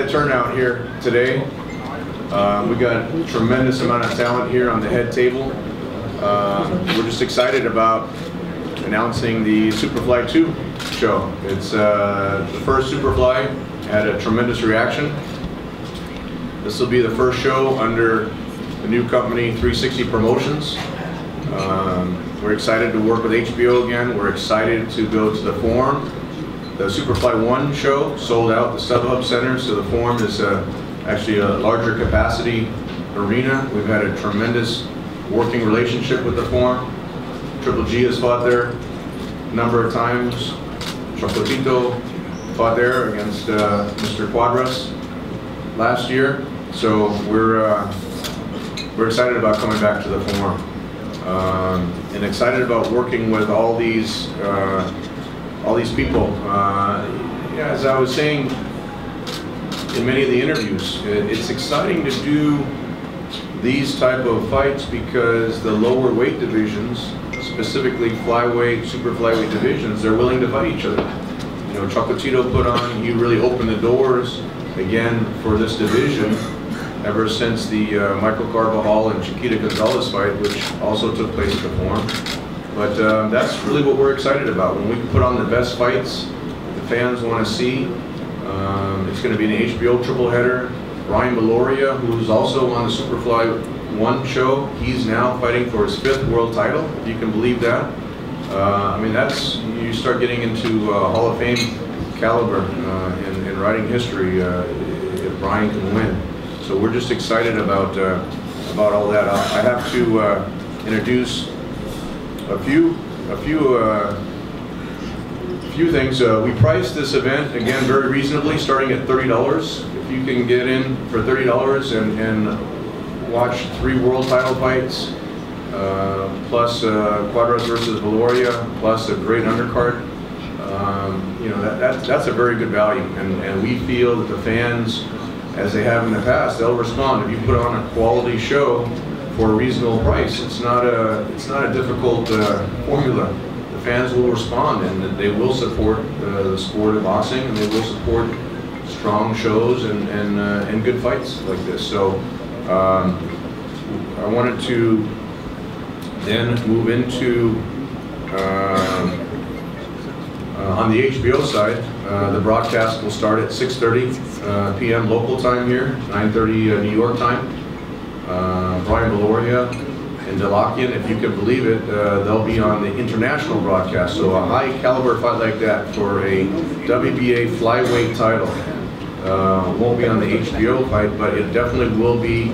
a turnout here today. We got a tremendous amount of talent here on the head table. We're just excited about announcing the Superfly 2 show. It's the first Superfly, had a tremendous reaction. This will be the first show under the new company 360 Promotions. We're excited to work with HBO again. We're excited to go to the Forum. The Superfly 1 show sold out the StubHub Center, so the Forum is actually a larger capacity arena. We've had a tremendous working relationship with the Forum. Triple G has fought there a number of times. Chocolatito fought there against Mr. Cuadras last year. So we're excited about coming back to the Forum. And excited about working with all these people. As I was saying in many of the interviews, it's exciting to do these type of fights because the lower weight divisions, specifically flyweight, super flyweight divisions, they're willing to fight each other. You know, Chocolatito put on, he really opened the doors again for this division ever since the Michael Carvajal and Chiquita Gonzalez fight, which also took place at the Forum. But that's really what we're excited about. When we can put on the best fights the fans want to see, it's going to be an HBO triple header. Ryan Viloria, who's also on the Superfly 1 show, he's now fighting for his 5th world title, if you can believe that. I mean, that's, you start getting into Hall of Fame caliber in writing history if Ryan can win. So we're just excited about all that. I have to introduce a few things. We priced this event again very reasonably, starting at $30. If you can get in for $30 and watch 3 world title fights, plus Cuadras versus Viloria, plus a great undercard, you know, that's a very good value. And we feel that the fans, as they have in the past, they'll respond. If you put on a quality show for a reasonable price, it's not a difficult formula. The fans will respond, and they will support the sport of boxing, and they will support strong shows and good fights like this. So I wanted to then move into on the HBO side. The broadcast will start at 6:30 p.m. local time here, 9:30 New York time. Brian Viloria and Delakian, if you can believe it, they'll be on the international broadcast. So a high caliber fight like that for a WBA flyweight title won't be on the HBO fight, but it definitely will be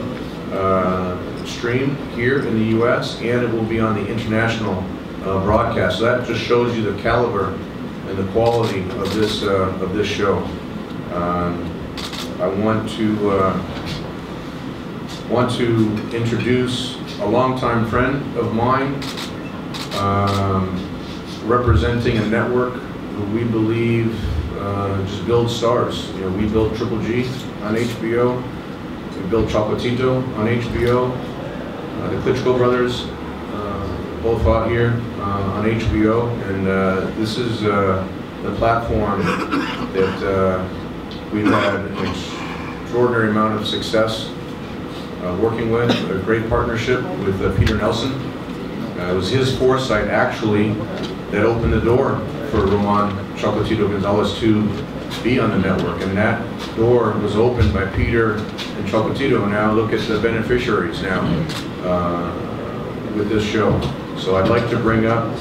streamed here in the U.S. and it will be on the international broadcast. So that just shows you the caliber and the quality of this show. I want to introduce a longtime friend of mine, representing a network who we believe just builds stars. You know, we built Triple G on HBO. We built Chocolatito on HBO. The Klitschko brothers both fought here on HBO, and this is the platform that we've had an extraordinary amount of success working with, a great partnership with Peter Nelson. It was his foresight, actually, that opened the door for Juan Chocolatito Gonzalez to be on the network, and that door was opened by Peter and Chocolatito, and now look at the beneficiaries now with this show. So I'd like to bring up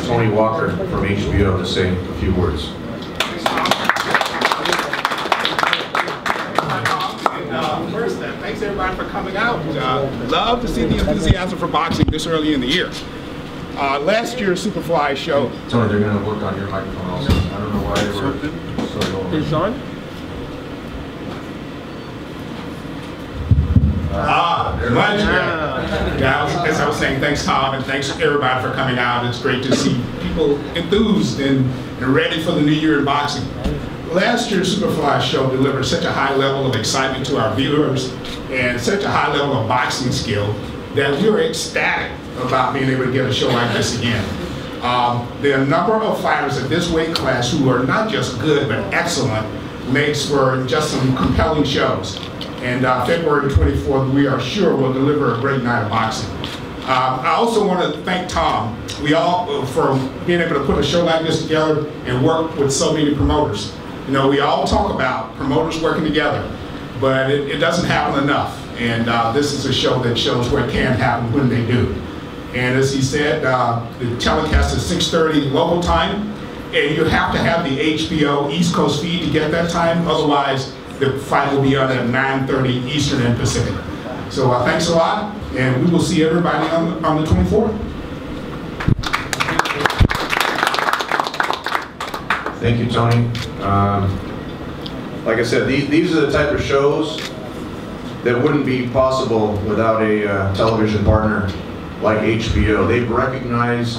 Tony Walker from HBO to say a few words. First, thanks everybody for coming out. Love to see the enthusiasm for boxing this early in the year. Last year's Superfly show. Tony, they're going to work on your microphone also. I don't know why they were so low. Is it on? Much better. Yeah, as I was saying, thanks Tom, and thanks everybody for coming out. It's great to see people enthused and ready for the new year in boxing. Last year's Superfly show delivered such a high level of excitement to our viewers and such a high level of boxing skill that we were ecstatic about being able to get a show like this again. There are a number of fighters at this weight class who are not just good, but excellent. makes for just some compelling shows. And February 24th, we are sure will deliver a great night of boxing. I also want to thank Tom for being able to put a show like this together and work with so many promoters. You know, we all talk about promoters working together, but it doesn't happen enough. And this is a show that shows what can happen when they do. And as he said, the telecast is 6:30 local time, and you have to have the HBO East Coast feed to get that time. Otherwise, the fight will be on at 9:30 Eastern and Pacific. So thanks a lot, and we will see everybody on the 24th. Thank you, Tony. Like I said, these are the type of shows that wouldn't be possible without a television partner like HBO. They've recognized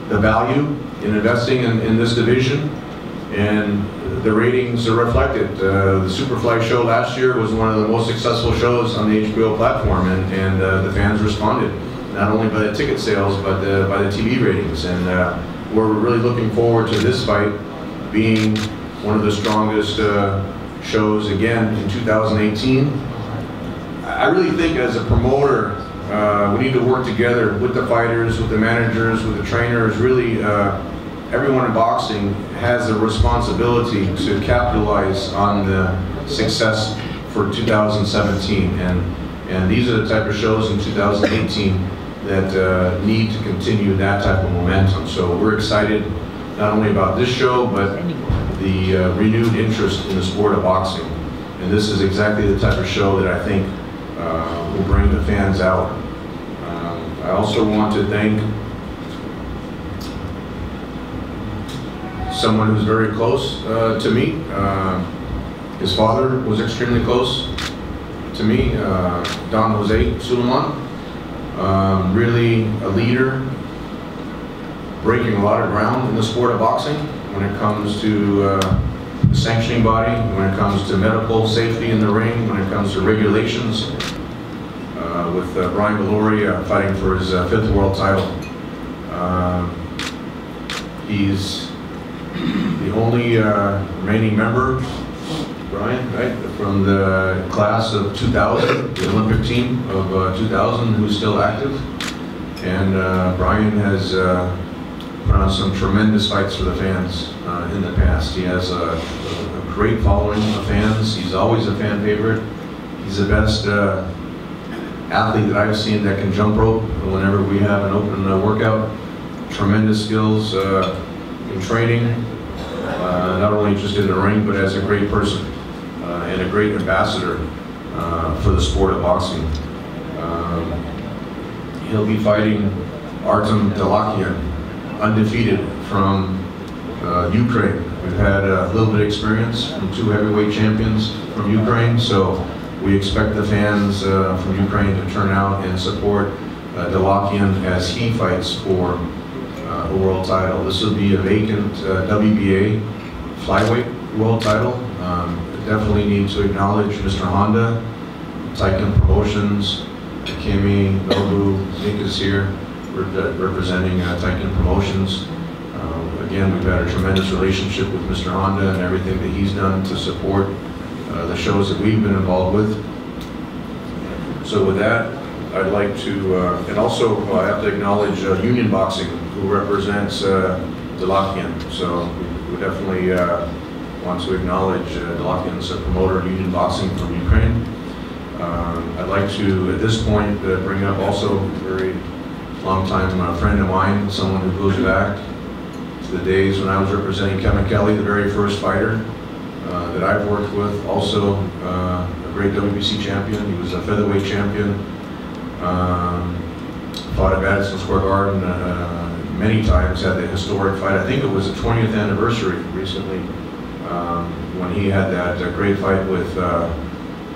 the value in investing in this division, and the ratings are reflected. The Superfly show last year was one of the most successful shows on the HBO platform, and the fans responded, not only by the ticket sales, but by the TV ratings. And we're really looking forward to this fight being one of the strongest shows again in 2018. I really think as a promoter, we need to work together with the fighters, with the managers, with the trainers. Really, everyone in boxing has a responsibility to capitalize on the success for 2017. And these are the type of shows in 2018 that need to continue that type of momentum. So we're excited not only about this show, but the renewed interest in the sport of boxing. And this is exactly the type of show that I think will bring the fans out. I also want to thank someone who's very close to me. His father was extremely close to me, Don Jose Suleiman. Really a leader, breaking a lot of ground in the sport of boxing when it comes to the sanctioning body, when it comes to medical safety in the ring, when it comes to regulations, with Brian Viloria fighting for his 5th world title. He's the only remaining member, Brian, right, from the class of 2000, the Olympic team of 2000, who's still active. And Brian has put on some tremendous fights for the fans in the past. He has a great following of fans. He's always a fan favorite. He's the best athlete that I've seen that can jump rope whenever we have an open workout. Tremendous skills in training, not only just in the ring, but as a great person and a great ambassador for the sport of boxing. He'll be fighting Artem Delakian, undefeated from Ukraine. We've had a little bit of experience from 2 heavyweight champions from Ukraine, so we expect the fans from Ukraine to turn out and support Delakian as he fights for a world title. This will be a vacant WBA flyweight world title. Definitely need to acknowledge Mr. Honda, Taiken Promotions, Akemi, Nobu, Nick is here representing Taiken Promotions. Again, we've had a tremendous relationship with Mr. Honda and everything that he's done to support the shows that we've been involved with. So with that, I'd like to, and also I have to acknowledge Union Boxing, who represents Delakian. So we definitely want to acknowledge Delakian's promoter, Union Boxing from Ukraine. I'd like to, at this point, bring up also a very long-time friend of mine, someone who goes back to the days when I was representing Kevin Kelly, the very first fighter that I've worked with. Also a great WBC champion. He was a featherweight champion. Fought at Madison Square Garden many times, had the historic fight. I think it was the 20th anniversary recently when he had that great fight with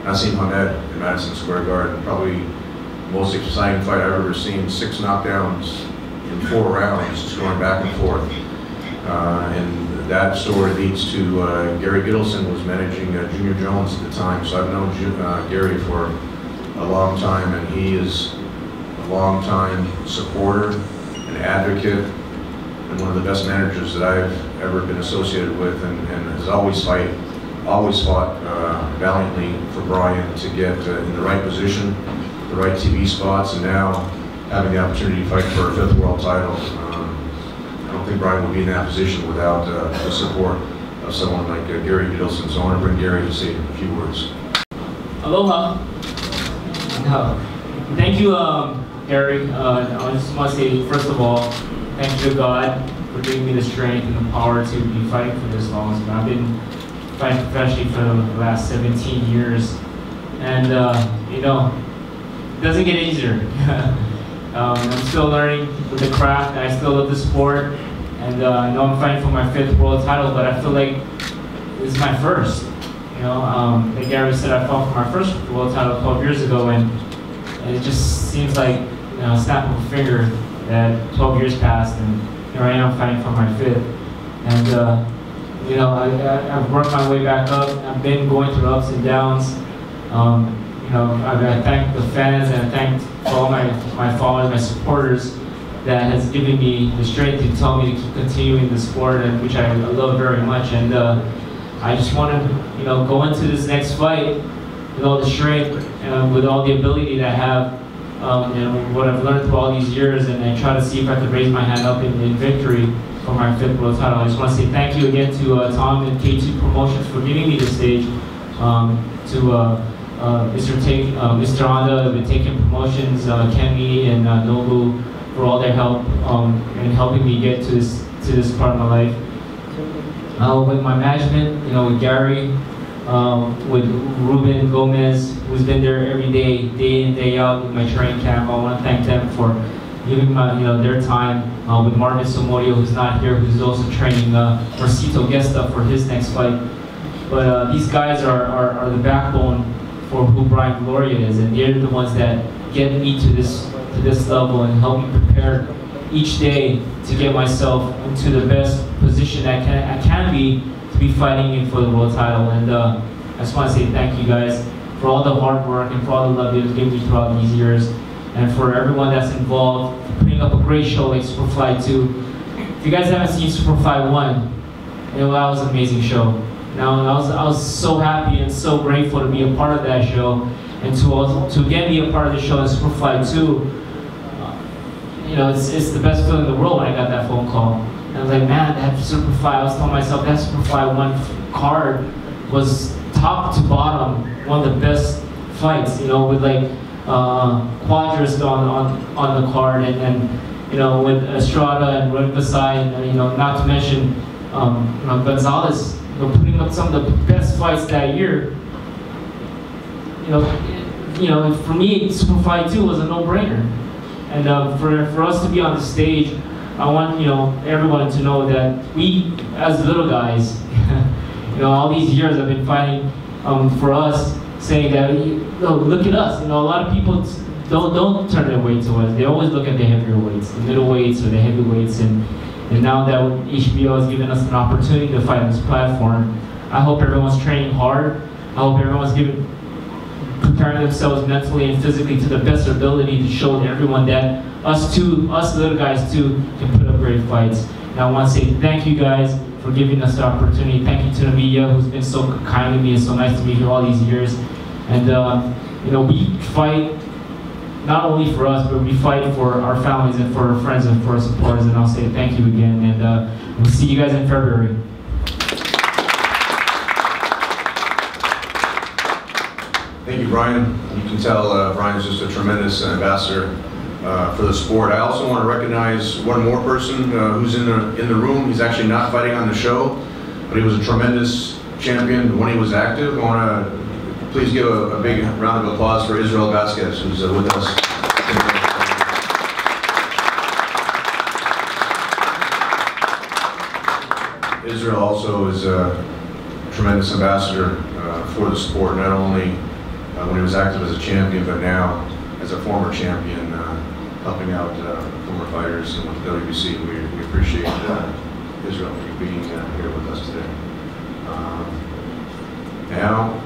Nassim Hamed in Madison Square Garden. Probably the most exciting fight I've ever seen. 6 knockdowns in 4 rounds, just going back and forth. And that story leads to Gary Gittleson was managing Junior Jones at the time. So I've known Gary for a long time, and he is a long-time supporter and advocate and one of the best managers that I've ever been associated with, and has always fight always fought valiantly for Brian to get in the right position, the right TV spots, and now having the opportunity to fight for a 5th world title. I don't think Brian would be in that position without the support of someone like Gary Gidelson. So I want to bring Gary to say a few words. Aloha. Thank you, Gary. I just want to say, first of all, thank you to God for giving me the strength and the power to be fighting for this long. So I've been fighting professionally for the last 17 years. And, you know, it doesn't get easier. I'm still learning with the craft. I still love the sport. And I know I'm fighting for my 5th world title, but I feel like this is my first. You know, like Gary said, I fought for my first world title 12 years ago, and it just seems like, you know, a snap of a finger that 12 years passed, and here I am fighting for my 5th. And, you know, I've worked my way back up. I've been going through ups and downs. You know, I thank the fans, and I thank all my followers, my supporters, that has given me the strength to tell me to keep continuing the sport, and which I love very much. And I just want to, you know, go into this next fight with all the strength and with all the ability that I have, and what I've learned through all these years, and try to see if I could raise my hand up in victory for my 5th world title. I just want to say thank you again to Tom and K2 Promotions for giving me the stage, to Mr. Honda with Taking Promotions, Kemi and Nobu for all their help in helping me get to this part of my life. With my management, you know, with Gary, with Ruben Gomez, who's been there every day in, day out with my training camp. I want to thank them for giving their time. With Marvin Somorio, who's not here, who's also training Marcito Gesta for his next fight. But these guys are the backbone for who Brian Viloria is, and they're the ones that get me to this level and help me prepare each day to get myself into the best position I can be to be fighting for the world title. And I just want to say thank you guys for all the hard work and for all the love you've given me throughout these years, and for everyone that's involved, putting up a great show like Superfly 2. If you guys haven't seen Superfly 1, that was an amazing show. Now, I was so happy and so grateful to be a part of that show, and to again be a part of the show in Superfly 2. You know, it's the best feeling in the world when I got that phone call. And I was like, man, that Superfly, I was telling myself that Superfly 1 card was top to bottom one of the best fights, you know, with like Quadras on the card, and you know, with Estrada and Rungvisai, and you know, not to mention Gonzalez, you know, putting up some of the best fights that year. You know, for me, Superfly 2 was a no-brainer. And for us to be on the stage, I want, you know, everyone to know that we, as little guys, you know, all these years I've been fighting for us, saying that, look at us. You know, a lot of people don't turn their weight to us. They always look at the heavier weights, the middleweights or the heavyweights. And now that HBO has given us an opportunity to fight on this platform, I hope everyone's training hard. I hope everyone's preparing themselves mentally and physically to the best ability to show everyone that us little guys too, can put up great fights. And I want to say thank you guys for giving us the opportunity. Thank you to the media, who's been so kind to me and so nice to me here all these years. And you know, we fight not only for us, but we fight for our families and for our friends and for our supporters. And I'll say thank you again, and we'll see you guys in February. Thank you, Brian. You can tell Brian's just a tremendous ambassador for the sport. I also want to recognize one more person who's in the room. He's actually not fighting on the show, but he was a tremendous champion when he was active. I want to please give a big round of applause for Israel Vasquez, who's with us. Israel also is a tremendous ambassador for the sport, not only when he was active as a champion, but now as a former champion, helping out former fighters and with the WBC. We appreciate Israel for being here with us today. Now,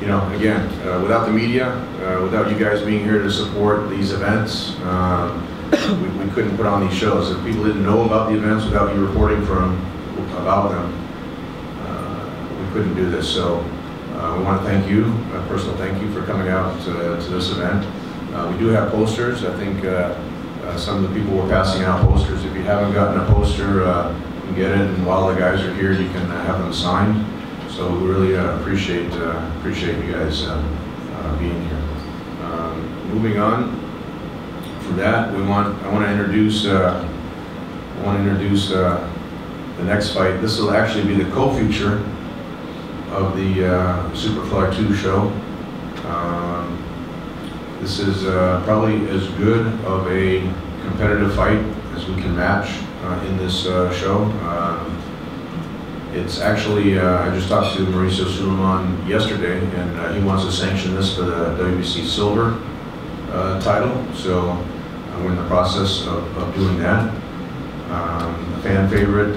you know, again, without the media, without you guys being here to support these events, we couldn't put on these shows. If people didn't know about the events without you reporting about them, we couldn't do this. So we want to thank you, a personal thank you for coming out to this event. We do have posters. I think some of the people were passing out posters. If you haven't gotten a poster, you can get it, and while the guys are here, you can have them signed. So we really appreciate you guys being here. Moving on from that, I want to introduce the next fight. This will actually be the co-feature of the Superfly 2 show. This is probably as good of a competitive fight as we can match in this show. It's actually, I just talked to Mauricio Suleiman yesterday, and he wants to sanction this for the WBC Silver title. So we're in the process of doing that. A fan favorite,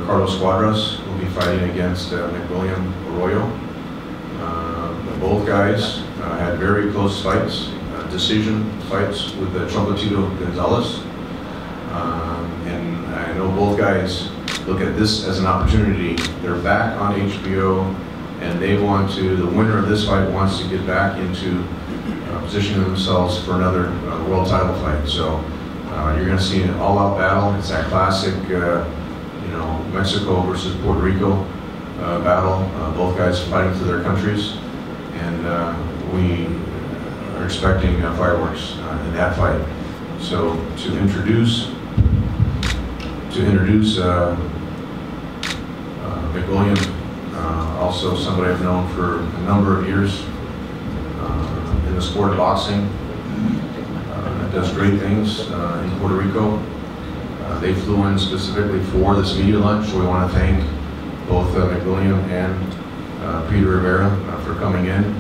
Carlos Cuadras, will be fighting against McWilliams Arroyo. Both guys had very close fights, decision fights with Trumpetito Gonzalez. And I know both guys look at this as an opportunity. They're back on HBO, and they want to, the winner of this fight wants to get back into positioning themselves for another world title fight. So you're going to see an all-out battle. It's that classic, Mexico versus Puerto Rico battle. Both guys fighting for their countries, and we are expecting fireworks in that fight. So to introduce McWilliams, also somebody I've known for a number of years in the sport of boxing. Does great things in Puerto Rico. They flew in specifically for this media lunch, so we want to thank both McWilliams and Peter Rivera for coming in.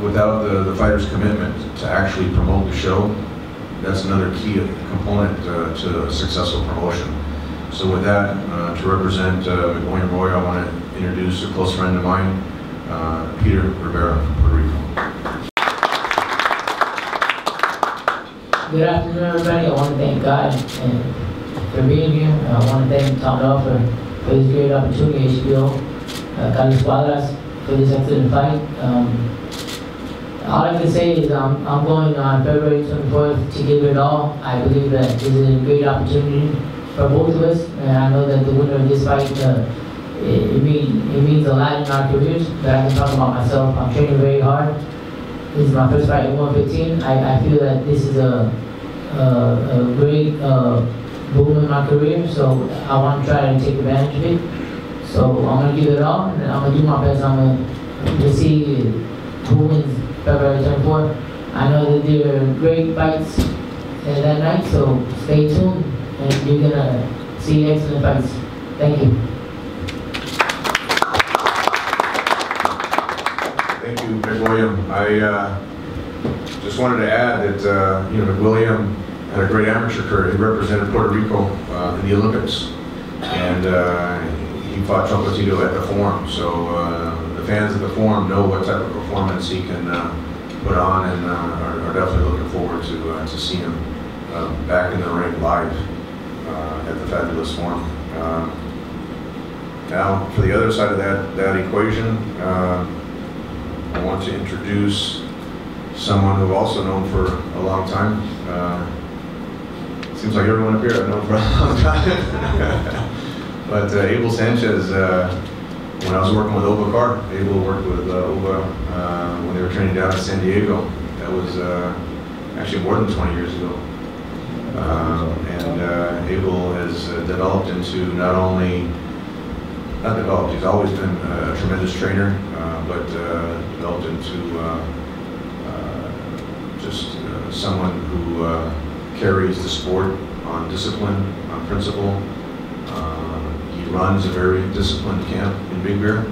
Without the fighters' commitment to actually promote the show, that's another key component to a successful promotion. So with that, to represent McWilliams Roy, I want to introduce a close friend of mine, Peter Rivera from Puerto Rico. Good afternoon, everybody. I want to thank God for being here. I want to thank Tom Bell for this great opportunity, HBO, Carlos Cuadras for this excellent fight. All I can say is I'm going on February 24th to give it all. I believe that this is a great opportunity for both of us, and I know that the winner of this fight, it means a lot in our careers, but I can talk about myself. I'm training very hard. This is my first fight at 115. I feel that this is a great boom in my career, so I want to try to take advantage of it. So I'm going to give it all, and I'm going to do my best. I'm going to see who wins February 24th. I know that there are great fights that night, so stay tuned, and you're going to see excellent fights. Thank you. Thank you, McWilliams. I just wanted to add that McWilliams had a great amateur career. He represented Puerto Rico in the Olympics, and he fought Trumpetito at the Forum. So the fans at the Forum know what type of performance he can put on, and are definitely looking forward to seeing him back in the ring live at the fabulous Forum. Now, for the other side of that equation, I want to introduce someone who I've also known for a long time. Seems like everyone up here I've known for a long time. But Abel Sanchez, when I was working with Oba Carr, Abel worked with Oba when they were training down in San Diego. That was actually more than 20 years ago. And Abel has developed into he's always been a tremendous trainer, but developed into just someone who carries the sport on discipline, on principle. He runs a very disciplined camp in Big Bear.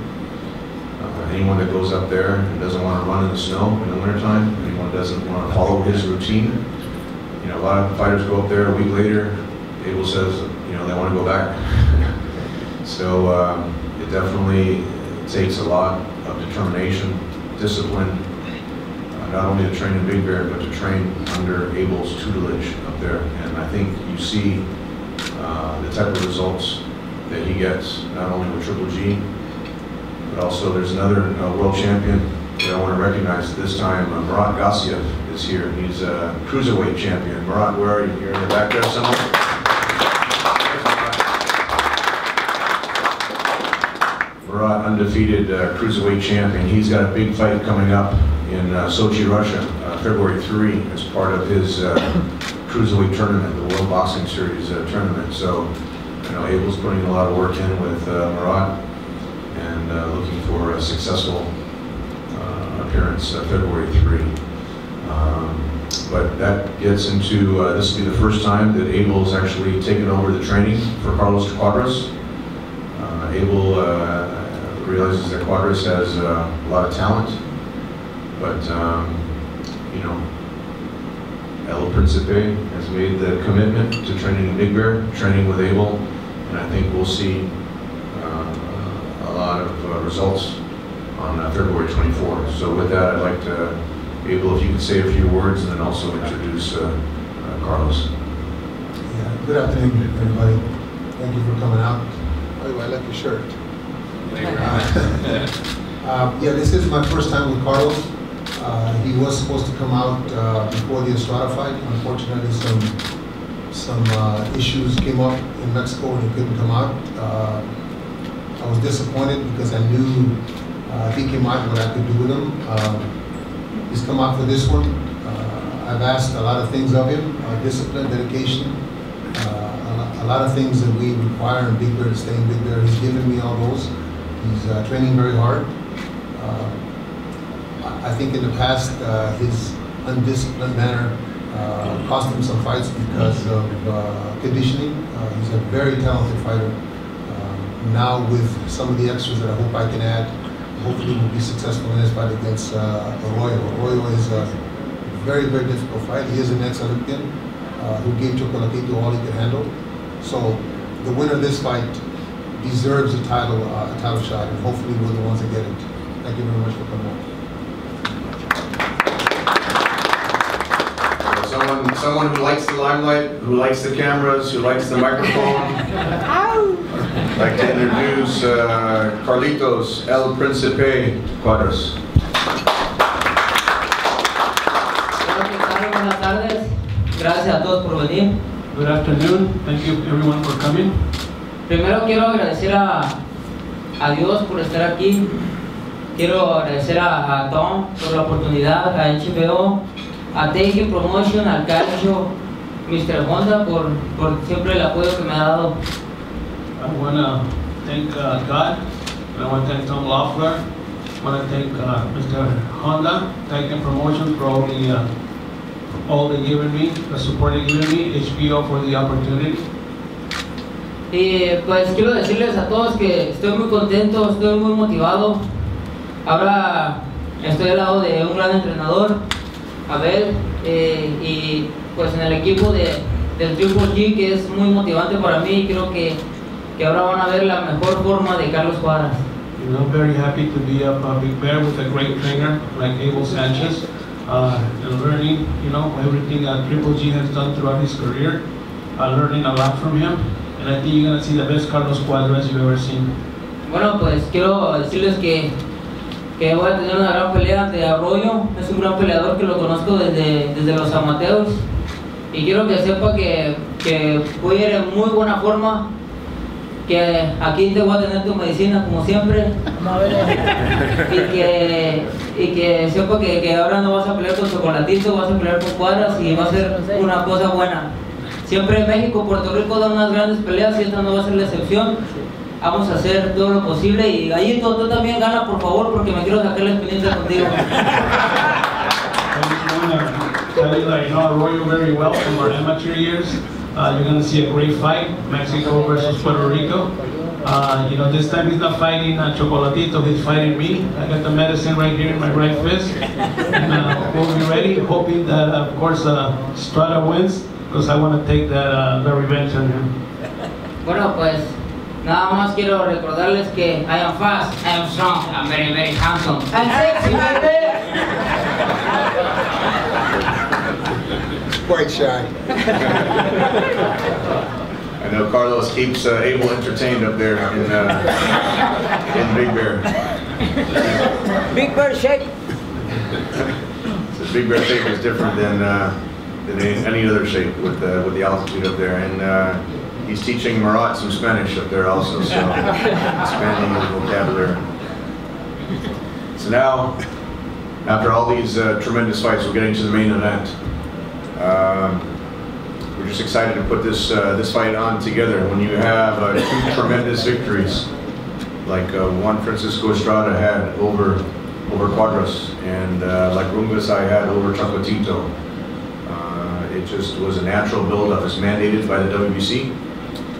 Anyone that goes up there and doesn't want to run in the snow in the wintertime, anyone doesn't want to follow his routine, a lot of fighters go up there a week later, Abel says, they want to go back. So it definitely takes a lot of determination, discipline, not only to train in Big Bear, but to train under Abel's tutelage up there. And I think you see the type of results that he gets, not only with Triple G, but also there's another world champion that I want to recognize this time. Murat Gassiev is here. He's a cruiserweight champion. Murat, where are you? You're in the back there somewhere? Murat, undefeated cruiserweight champion. He's got a big fight coming up in Sochi, Russia, February 3, as part of his cruiserweight tournament, the World Boxing Series tournament. So, you know, Abel's putting a lot of work in with Murat, and looking for a successful appearance February 3. But that gets into, this will be the first time that Abel's actually taken over the training for Carlos Cuadras. Abel realizes that Cuadras has a lot of talent, but you know, El Principe has made the commitment to training Big Bear, training with Abel, and I think we'll see a lot of results on February 24th. So with that, I'd like to, Abel, if you could say a few words and then also introduce Carlos. Yeah, good afternoon, everybody. Thank you for coming out. Oh, I like your shirt. Yeah, this is my first time with Carlos. He was supposed to come out before the Estrada fight. Unfortunately, some issues came up in Mexico and he couldn't come out. I was disappointed because I knew if he came out what I could do with him. He's come out for this one. I've asked a lot of things of him, discipline, dedication, a lot of things that we require in Big Bear to stay in Big Bear. He's given me all those. He's training very hard. I think in the past, his undisciplined manner cost him some fights because of conditioning. He's a very talented fighter. Now with some of the extras that I hope I can add, hopefully we'll be successful in this fight against Arroyo. Arroyo is a very, very difficult fight. He is an ex-Olympian who gave Chocolatito all he could handle. So the winner of this fight deserves a title shot, and hopefully we're the ones that get it. Thank you very much for coming on. Someone who likes the limelight, who likes the cameras, who likes the microphone. I'd like to introduce Carlitos El Principe Cuadras. Buenas tardes. Gracias a todos por venir. Good afternoon. Thank you everyone for coming. Primero quiero agradecer a Dios por estar aquí. Quiero agradecer a Tom por la oportunidad, a HBO, a Take Promotion, al Calcio, Mr. Honda por siempre el apoyo que me ha dado. I want to thank God, and I want to thank Tom Loeffler. I want to thank Mr. Honda, Titan Promotion for all they given me, the support they given me, HBO for the opportunity. Y pues quiero decirles a todos que estoy muy contento, estoy muy motivado. Ahora estoy al lado de un gran entrenador, Abel, y pues en el equipo del Triple G, que es muy motivante para mí, y creo que ahora van a ver la mejor forma de Carlos Cuadras. You know, I'm very happy to be up Big Bear with a great trainer like Abel Sanchez, and learning, you know, everything Triple G has done throughout his career, learning a lot from him, and I think you're going to see the best Carlos Cuadras you've ever seen. Bueno, pues quiero decirles que voy a tener una gran pelea ante Arroyo. Es un gran peleador que lo conozco desde los amateurs, y quiero que sepa que voy a ir en muy buena forma, que aquí te voy a tener tu medicina como siempre, y que sepa que ahora no vas a pelear con Chocolatito, vas a pelear con Cuadras y va a ser una cosa buena. Siempre México, Puerto Rico dan unas grandes peleas y esta no va a ser la excepción. Vamos a hacer todo lo posible, y Gallito, tú también gana, por favor, porque me quiero sacar la experiencia contigo. I know Arroyo very well from our amateur years. You're going to see a great fight, Mexico versus Puerto Rico. You know, this time he's not fighting Chocolatito, he's fighting me. I got the medicine right here in my right fist. And we'll be ready, hoping that, of course, Estrada wins, because I want to take the revenge on him. Bueno, pues nada más quiero recordarles que I am fast, I am strong, I'm very, very handsome. I'm sexy, baby! Quite shy. I know Carlos keeps Abel entertained up there in Big Bear. Big Bear shape. So Big Bear shape is different than any other shape with the altitude up there, and he's teaching Marat some Spanish up there also, so expanding his vocabulary. So now, after all these tremendous fights, we're getting to the main event. We're just excited to put this fight on together. When you have two tremendous victories, like Juan Francisco Estrada had over Cuadras, and like Rungvisai had over Chocolatito, it just was a natural build-up. It's mandated by the WBC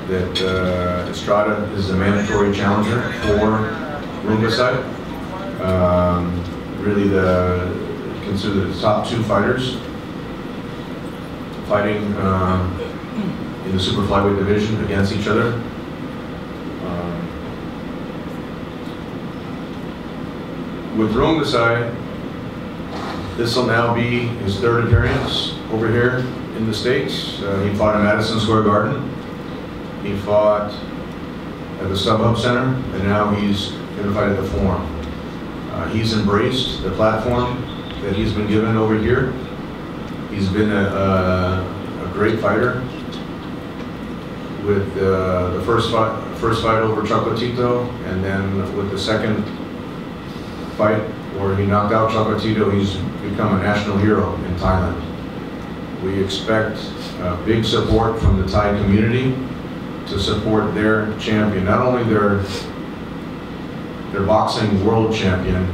that Estrada is the mandatory challenger for Rungvisai. Really considered the top two fighters fighting in the super flyweight division against each other. With Rungvisai, this will now be his third appearance over here in the States. He fought in Madison Square Garden. He fought at the StubHub Center, and now he's going to fight at the Forum. He's embraced the platform that he's been given over here. He's been a great fighter. With the first fight over Chocolatito, and then with the second fight where he knocked out Chocolatito, he's become a national hero in Thailand. We expect big support from the Thai community to support their champion, not only their boxing world champion,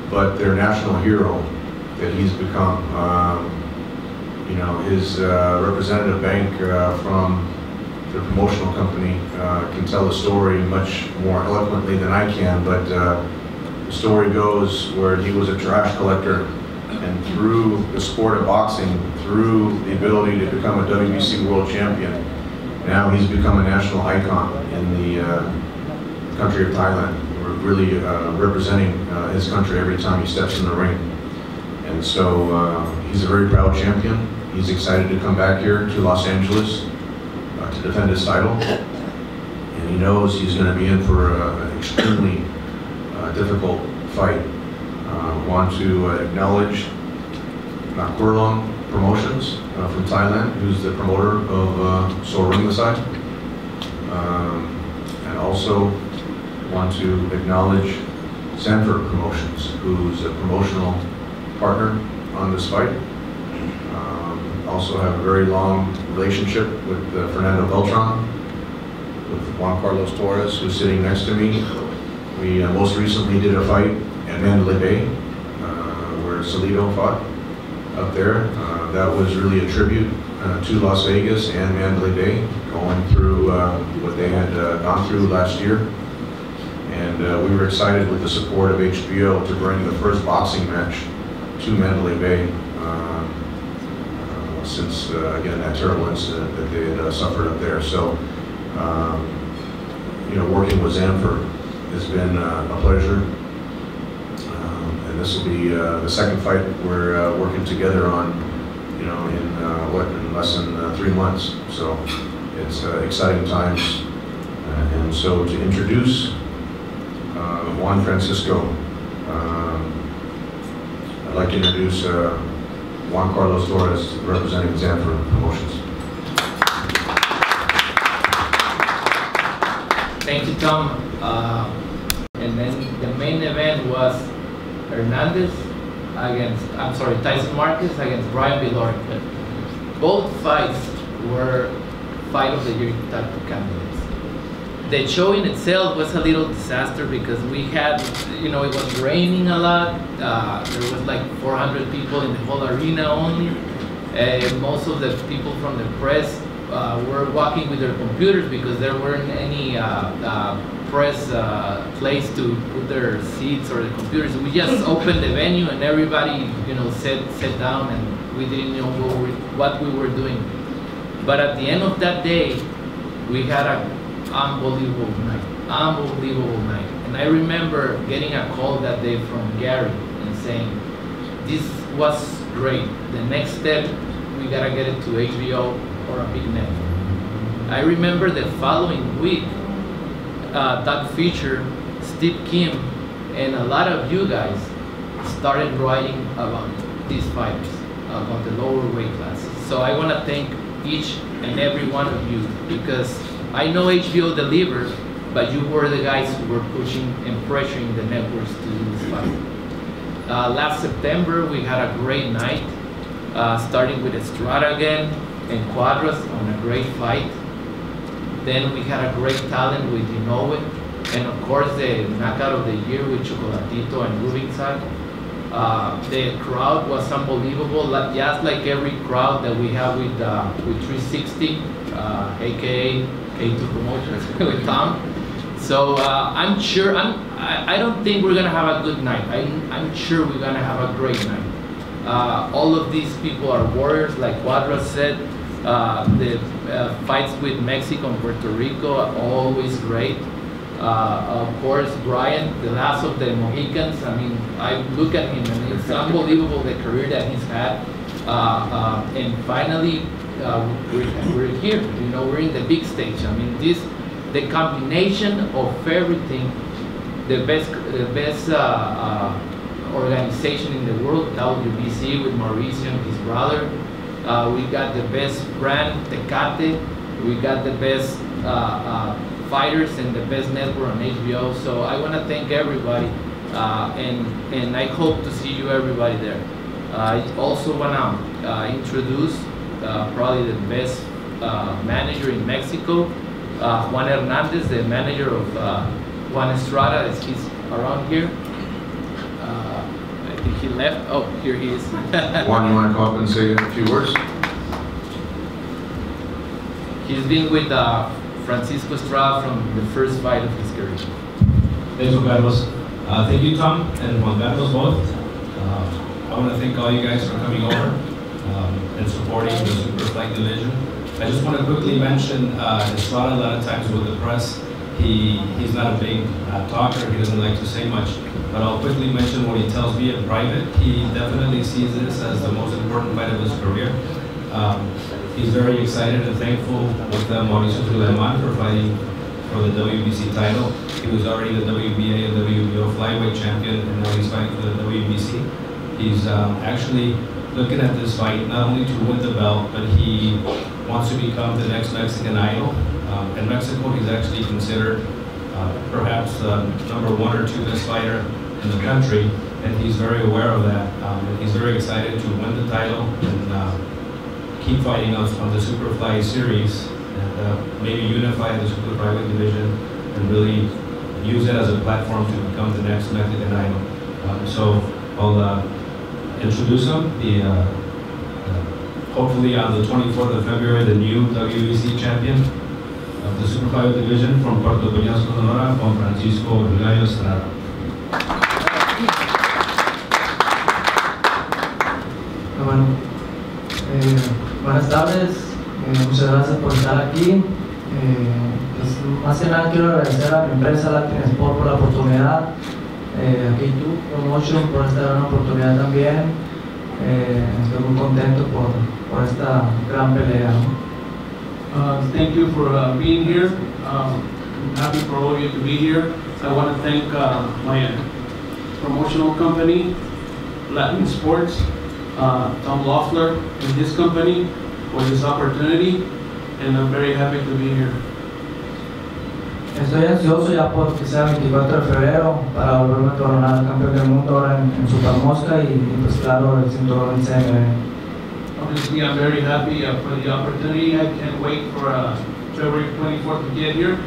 but their national hero that he's become. You know, his representative bank from the promotional company can tell the story much more eloquently than I can, but the story goes where he was a trash collector, and through the sport of boxing, through the ability to become a WBC world champion, now he's become a national icon in the country of Thailand. We're really representing his country every time he steps in the ring. And so he's a very proud champion. He's excited to come back here to Los Angeles to defend his title. And he knows he's going to be in for an extremely difficult fight. Want to acknowledge Kurlong Promotions from Thailand, who's the promoter of Sor Rungvisai. And also want to acknowledge Sanford Promotions, who's a promotional partner on this fight. Also have a very long relationship with Fernando Beltran, with Juan Carlos Torres, who's sitting next to me. We most recently did a fight at Mandalay Bay, where Salido fought up there. That was really a tribute to Las Vegas and Mandalay Bay, going through what they had gone through last year. And we were excited with the support of HBO to bring the first boxing match to Mandalay Bay since, again, that terrible incident that they had suffered up there. So, you know, working with Sanford has been a pleasure. And this will be the second fight we're working together on, you know, in less than 3 months. So it's exciting times. And so to introduce Juan Francisco, I'd like to introduce Juan Carlos Torres, representing Sanford Promotions. Thank you, Tom. And then the main event was Tyson Marquez against Brian Viloria. Both fights were Fight of the Year type of candidates. The show in itself was a little disaster because we had, you know, it was raining a lot. There was like 400 people in the whole arena only. Most of the people from the press were walking with their computers because there weren't any press place to put their seats or the computers. We just opened the venue and everybody, you know, sat down, and we didn't know what we were doing. But at the end of that day, we had an unbelievable night. And I remember getting a call that day from Gary and saying, this was great. The next step, we gotta get it to HBO or a big network. I remember the following week, Doug Fisher, Steve Kim, and a lot of you guys started writing about these fighters, about the lower weight classes. So I want to thank each and every one of you, because I know HBO delivered, but you were the guys who were pushing and pressuring the networks to do this fight. Last September, we had a great night, starting with Estrada again and Cuadras on a great fight. Then we had a great talent with Inoue, and of course the knockout of the year with Chocolatito and Rungvisai. The crowd was unbelievable, just like every crowd that we have with 360, aka K2 Promotions with Tom. So I'm sure, I don't think we're gonna have a good night. I'm sure we're gonna have a great night. All of these people are warriors, like Cuadras said. The fights with Mexico and Puerto Rico are always great. Of course, Brian, the last of the Mohicans. I mean, I look at him and it's unbelievable the career that he's had. And finally, we're here. You know, we're in the big stage. I mean, the combination of everything, the best organization in the world, WBC with Mauricio and his brother. We got the best brand, Tecate. We got the best fighters and the best network on HBO. So I want to thank everybody, and I hope to see you everybody there. I also want to introduce probably the best manager in Mexico, Juan Hernandez, the manager of Juan Estrada. He's around here. I think he left. Oh, here he is. Juan, you want to come up and say a few words? He's been with Francisco Estrada from the first fight of his career. Thanks, Juan Carlos. Thank you, Tom and Juan Carlos both. I want to thank all you guys for coming over and supporting the Superfly division. I just want to quickly mention Estrada. A lot of times with the press, he's not a big talker. He doesn't like to say much. But I'll quickly mention what he tells me in private. He definitely sees this as the most important fight of his career. He's very excited and thankful with Mauricio for fighting for the WBC title. He was already the WBA and WBO flyweight champion, and now he's fighting for the WBC. He's actually looking at this fight not only to win the belt, but he wants to become the next Mexican idol. In Mexico, he's actually considered perhaps the #1 or 2 best fighter in the country, and he's very aware of that. And he's very excited to win the title and keep fighting on the Superfly series, and maybe unify the Superfly division and really use it as a platform to become the next Mexican idol. So I'll introduce him. Hopefully on the 24th of February, the new WBC champion of the Superfly division from Puerto Peñasco, Sonora, Juan Francisco Gallo Estrada. Bueno, buenas tardes, muchas gracias por estar aquí. Pues, más que nada quiero agradecer a mi empresa Latin Sport por la oportunidad, a Kickoff Promotion por esta gran oportunidad también. Estoy muy contento por esta gran pelea. Thank you for being here. I'm happy for all of you to be here. I want to thank my promotional company, Latin Sports, Tom Loeffler and his company for this opportunity, and I'm very happy to be here. Estoy ansioso ya por que sea 24 de febrero para volverme a coronar campeón del mundo ahora en Super Mosca y pues claro el cinturón en CMB. Obviously, I'm very happy for the opportunity. I can't wait for February 24th to get here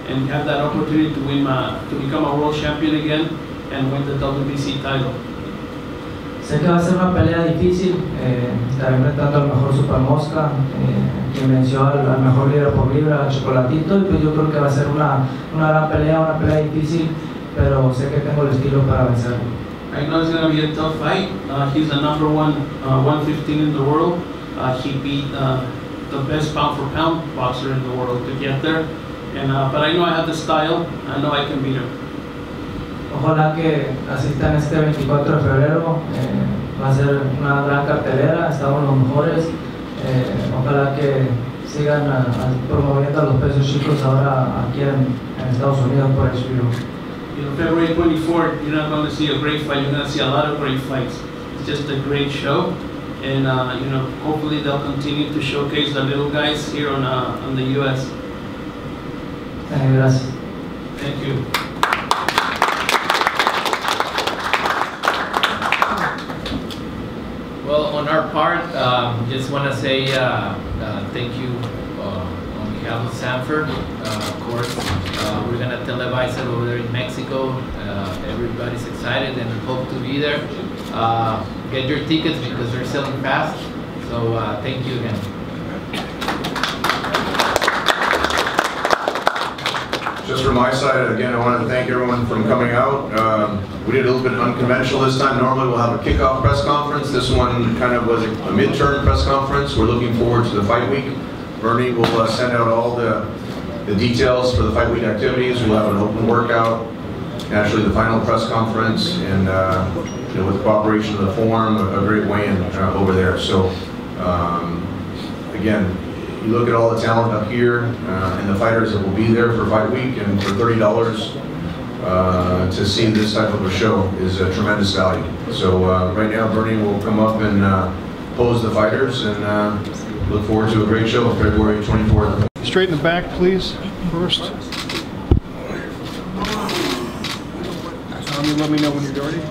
and have that opportunity to win to become a world champion again and win the WBC title. Sé que va a ser una pelea difícil, estaré enfrentando al mejor Super Mosca, que venció al mejor libra por libra, Chocolatito, y pues yo creo que va a ser una gran pelea, una pelea difícil, pero sé que tengo el estilo para vencerlo. I know it's going to be a tough fight. He's the #1 115 in the world. He beat the best pound for pound boxer in the world to get there, and but I know I have the style. I know I can beat him. Ojalá que asistan este 24 de febrero, va a ser una gran cartelera, estamos los mejores, ojalá que sigan promoviendo los pesos chicos ahora aquí en Estados Unidos por HBO. You know, February 24th, you're not going to see a great fight, you're going to see a lot of great fights. It's just a great show, and you know, hopefully they'll continue to showcase the little guys here on the U.S. Gracias. Thank you. Well, on our part, just want to say thank you on behalf of Sanford. Of course, we're going to televise it over there in Mexico. Everybody's excited and hope to be there. Get your tickets because they're selling fast. So thank you again. Just from my side, again, I wanted to thank everyone for coming out. We did a little bit unconventional this time. Normally we'll have a kickoff press conference. This one kind of was a midterm press conference. We're looking forward to the fight week. Bernie will send out all the details for the fight week activities. We'll have an open workout, naturally the final press conference, and you know, with cooperation of the forum, a great weigh-in over there. So again, you look at all the talent up here and the fighters that will be there for fight week, and for $30 to see this type of a show is a tremendous value. So right now Bernie will come up and pose the fighters, and look forward to a great show February 24th. Straight in the back, please, first. Let me know when you're ready.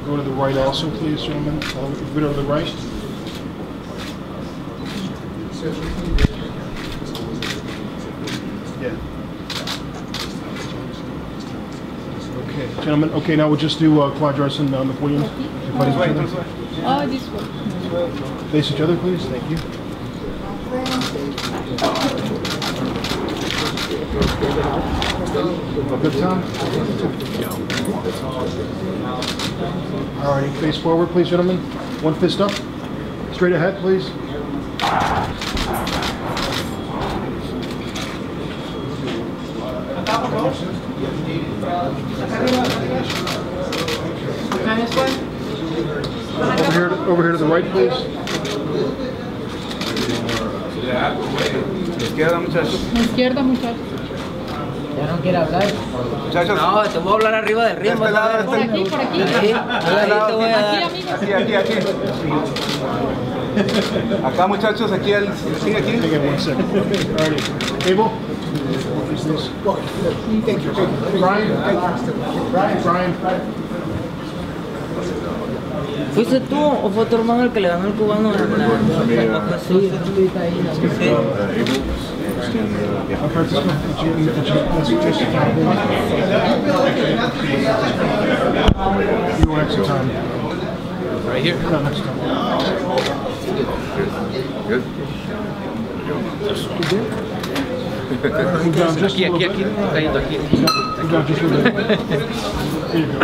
Go to the right also, please, gentlemen. A bit to the right. Yeah. Okay, gentlemen. Okay, now we'll just do Cuadras and McWilliams. Oh, this one. Face each other, please. Thank you. Good, Tom? All right, face forward, please, gentlemen. One fist up. Straight ahead, please. Over here to the right, please. Izquierda, muchachos. Ya no quiere hablar. Muchachos. No, te voy a hablar arriba del ritmo. Por aquí, por aquí. Ahí te voy a dar. Aquí. Acá, muchachos, aquí. Sigue aquí. Abel? Thank you. Brian. ¿Fuiste tú o fue tu hermano el que le ganó el cubano en la sí. You want extra time? Right here? No, next time. Good. Move down just a little bit. Aquí. Move down just a little bit. There you go.